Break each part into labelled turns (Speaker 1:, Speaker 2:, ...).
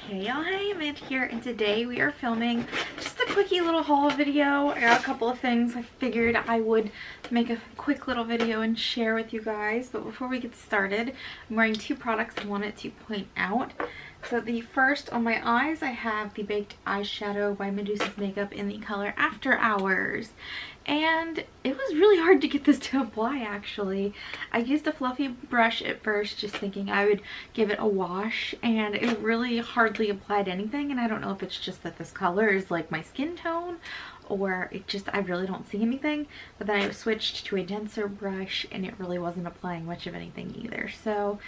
Speaker 1: Hey y'all, hey, Amanda here, and today we are filming just a quickie little haul video. I got a couple of things I figured I would make a quick little video and share with you guys. But before we get started, I'm wearing two products I wanted to point out. So the first, on my eyes, I have the Baked Eyeshadow by Medusa's Makeup in the color After Hours. And it was really hard to get this to apply, actually. I used a fluffy brush at first, just thinking I would give it a wash, and it really hardly applied anything. And I don't know if it's just that this color is like my skin tone, or it just, I really don't see anything. But then I switched to a denser brush, and it really wasn't applying much of anything either. So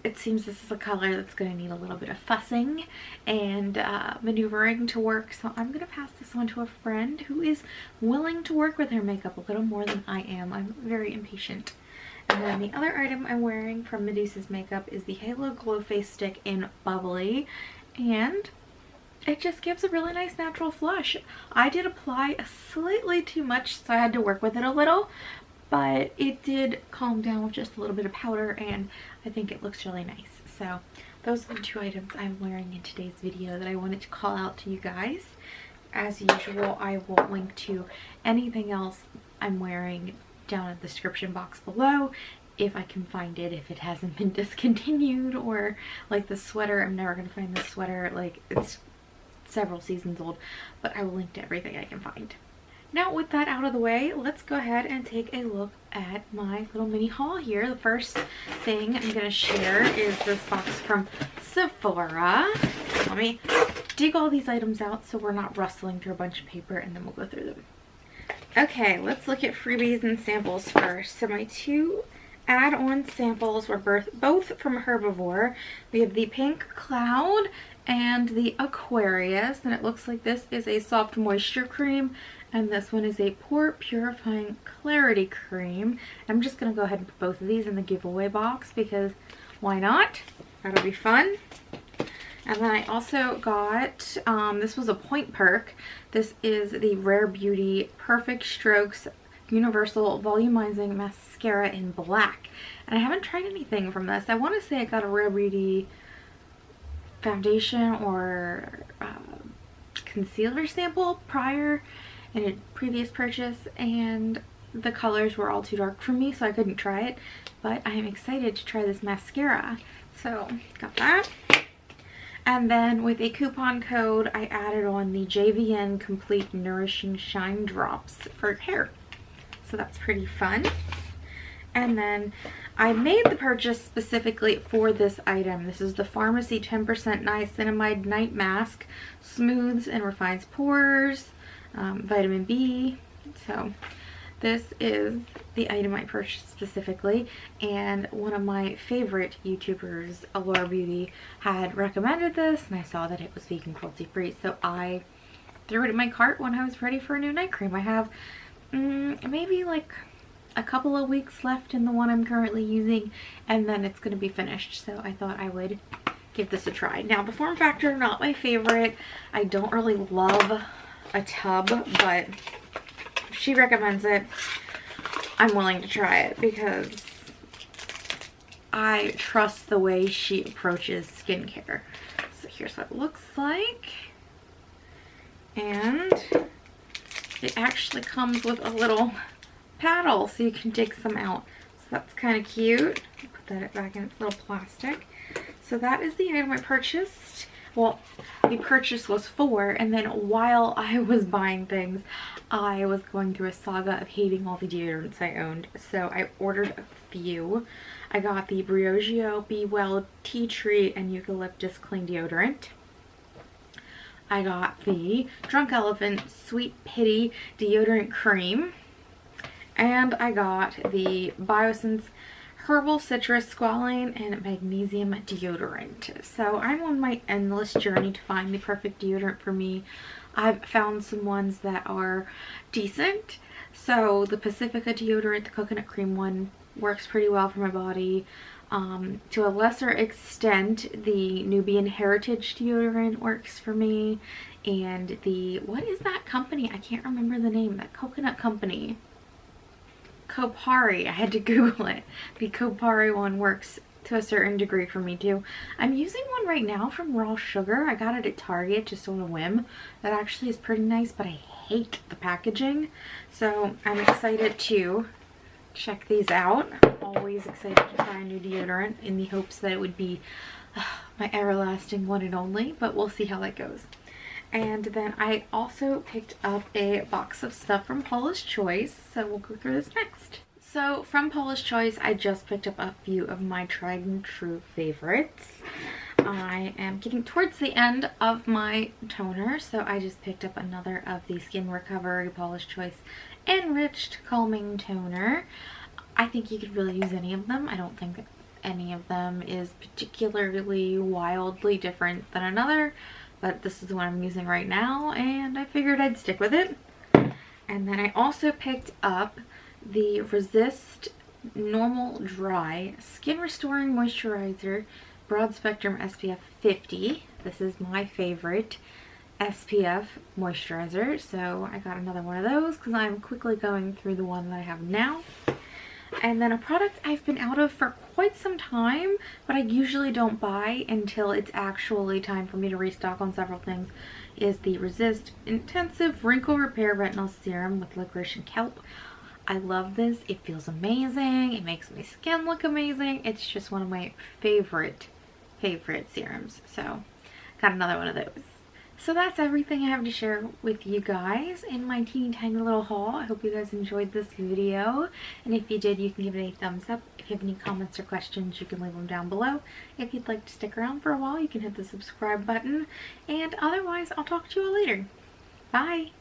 Speaker 1: it seems this is a color that's going to need a little bit of fussing and maneuvering to work. So I'm going to pass this on to a friend who is willing to work with her makeup a little more than I am. I'm very impatient. And then the other item I'm wearing from Medusa's Makeup is the Halo Glow Face Stick in Bubbly. And it just gives a really nice natural flush. I did apply slightly too much, so I had to work with it a little. But it did calm down with just a little bit of powder, and I think it looks really nice. So those are the two items I'm wearing in today's video that I wanted to call out to you guys. As usual, I will link to anything else I'm wearing down in the description box below, if I can find it, if it hasn't been discontinued. Or like the sweater, I'm never going to find this sweater, like it's several seasons old, but I will link to everything I can find. Now with that out of the way, let's go ahead and take a look at my little mini haul here. The first thing I'm going to share is this box from Sephora. Let me dig all these items out so we're not rustling through a bunch of paper, and then we'll go through them. Okay, let's look at freebies and samples first. So my two add-on samples were both from Herbivore. We have the Pink Cloud and the Aquarius, and it looks like this is a soft moisture cream, and this one is a pore purifying clarity cream. I'm just gonna go ahead and put both of these in the giveaway box because why not? That'll be fun. And then I also got, this was a point perk. This is the Rare Beauty Perfect Strokes Universal Volumizing Mascara in black. And I haven't tried anything from this. I want to say I got a Rare Beauty foundation or concealer sample prior in a previous purchase, and the colors were all too dark for me, so I couldn't try it. But I am excited to try this mascara. So got that. And then with a coupon code, I added on the JVN Complete Nourishing Shine Drops for hair. So that's pretty fun. And then I made the purchase specifically for this item. This is the Pharmacy 10% Niacinamide Night Mask. Smooths and refines pores, vitamin B. So this is the item I purchased specifically, and one of my favorite YouTubers, Allure Beauty, had recommended this, and I saw that it was vegan cruelty free, so I threw it in my cart when I was ready for a new night cream. I have maybe like a couple of weeks left in the one I'm currently using, and then it's going to be finished, so I thought I would give this a try. Now the form factor, not my favorite. I don't really love a tub, but if she recommends it, I'm willing to try it because I trust the way she approaches skincare. So here's what it looks like, and it actually comes with a little paddle so you can dig some out. So that's kind of cute. Put that back in its little plastic. So that is the item I purchased. Well, the purchase was for, and then while I was buying things, I was going through a saga of hating all the deodorants I owned. So I ordered a few. I got the Briogeo Be Well Tea Tree and Eucalyptus Clean Deodorant. I got the Drunk Elephant Sweet Pity Deodorant Cream. And I got the Biosense Herbal Citrus Squalane and Magnesium Deodorant. So I'm on my endless journey to find the perfect deodorant for me. I've found some ones that are decent. So the Pacifica deodorant, the coconut cream one, works pretty well for my body. To a lesser extent, the Nubian Heritage deodorant works for me. And the, what is that company? I can't remember the name. That coconut company. Kopari. I had to Google it. The Kopari one works to a certain degree for me too. I'm using one right now from Raw Sugar. I got it at Target just on a whim. That actually is pretty nice, but I hate the packaging. So I'm excited to check these out. I'm always excited to try a new deodorant in the hopes that it would be my everlasting one and only, but we'll see how that goes. And then I also picked up a box of stuff from Paulas Choice, so we'll go through this next. So from Paulas Choice, I just picked up a few of my tried and true favorites. I am getting towards the end of my toner, so I just picked up another of the Skin Recovery Paulas Choice Enriched Calming Toner. I think you could really use any of them. I don't think that any of them is particularly wildly different than another, but this is the one I'm using right now, and I figured I'd stick with it. And then I also picked up the Resist Normal Dry Skin Restoring Moisturizer Broad Spectrum SPF 50. This is my favorite SPF moisturizer, so I got another one of those because I'm quickly going through the one that I have now. And then a product I've been out of for quite some time, but I usually don't buy until it's actually time for me to restock on several things, is the Resist Intensive Wrinkle Repair Retinol Serum with Licorice and Kelp. I love this. It feels amazing. It makes my skin look amazing. It's just one of my favorite serums. So got another one of those. So that's everything I have to share with you guys in my teeny tiny little haul. I hope you guys enjoyed this video, and if you did, you can give it a thumbs up. If you have any comments or questions, you can leave them down below. If you'd like to stick around for a while, you can hit the subscribe button, and otherwise I'll talk to you all later. Bye!